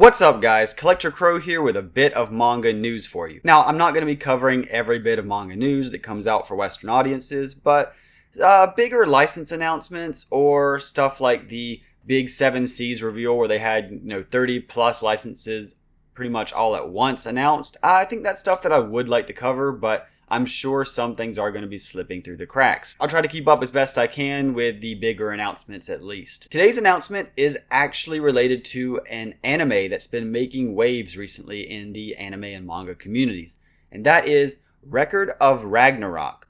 What's up guys, Collector Crow here with a bit of manga news for you. Now, I'm not going to be covering every bit of manga news that comes out for Western audiences, but bigger license announcements or stuff like the big 7 Seas reveal where they had 30 plus licenses pretty much all at once announced. I think that's stuff that I would like to cover, but I'm sure some things are going to be slipping through the cracks. I'll try to keep up as best I can with the bigger announcements at least. Today's announcement is actually related to an anime that's been making waves recently in the anime and manga communities, and that is Record of Ragnarok,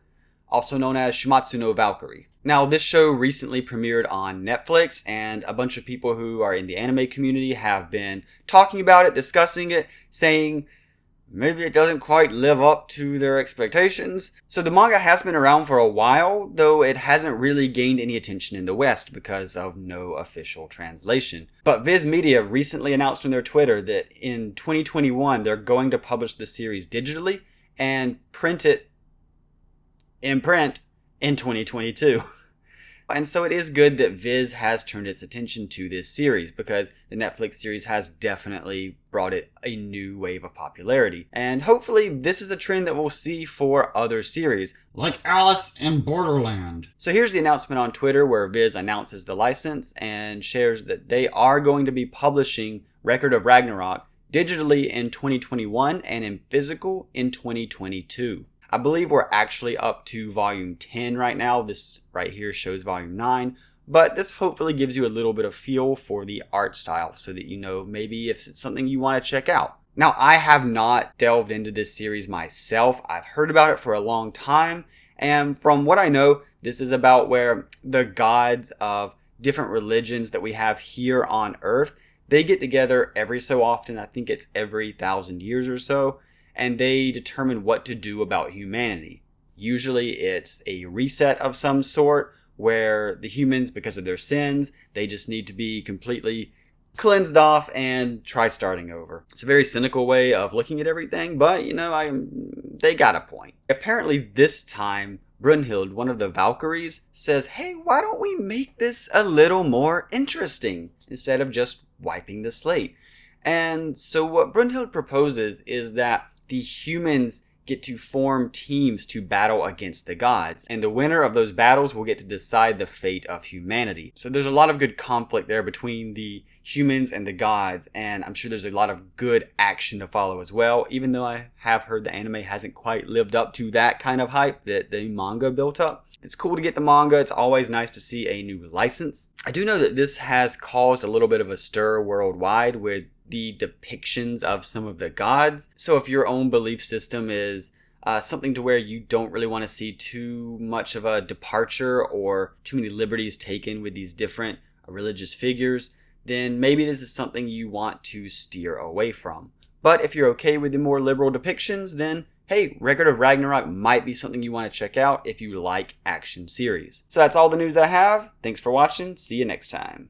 also known as Shuumatsu no Valkyrie. Now, this show recently premiered on Netflix, and a bunch of people who are in the anime community have been talking about it, discussing it, saying maybe it doesn't quite live up to their expectations. So the manga has been around for a while, though it hasn't really gained any attention in the West because of no official translation. But Viz Media recently announced on their Twitter that in 2021 they're going to publish the series digitally and print it in print in 2022. And so it is good that Viz has turned its attention to this series because the Netflix series has definitely brought it a new wave of popularity. And hopefully this is a trend that we'll see for other series, like Alice in Borderland. So here's the announcement on Twitter where Viz announces the license and shares that they are going to be publishing Record of Ragnarok digitally in 2021 and in physical in 2022. I believe we're actually up to volume 10 right now. This right here shows volume 9, but this hopefully gives you a little bit of feel for the art style so that you know maybe if it's something you want to check out. Now, I have not delved into this series myself. I've heard about it for a long time, and from what I know, this is about where the gods of different religions that we have here on Earth, they get together every so often. I think it's every 1,000 years or so. And they determine what to do about humanity. Usually it's a reset of some sort where the humans, because of their sins, they just need to be completely cleansed off and try starting over. It's a very cynical way of looking at everything, but they got a point. Apparently this time, Brunhild, one of the Valkyries, says, hey, why don't we make this a little more interesting instead of just wiping the slate? And so what Brunhild proposes is that the humans get to form teams to battle against the gods, and the winner of those battles will get to decide the fate of humanity. So there's a lot of good conflict there between the humans and the gods, and I'm sure there's a lot of good action to follow as well, even though I have heard the anime hasn't quite lived up to that kind of hype that the manga built up. It's cool to get the manga. It's always nice to see a new license. I do know that this has caused a little bit of a stir worldwide with the depictions of some of the gods. So if your own belief system is something to where you don't really want to see too much of a departure or too many liberties taken with these different religious figures, then maybe this is something you want to steer away from. But if you're okay with the more liberal depictions, then hey, Record of Ragnarok might be something you want to check out if you like action series. So that's all the news I have. Thanks for watching. See you next time.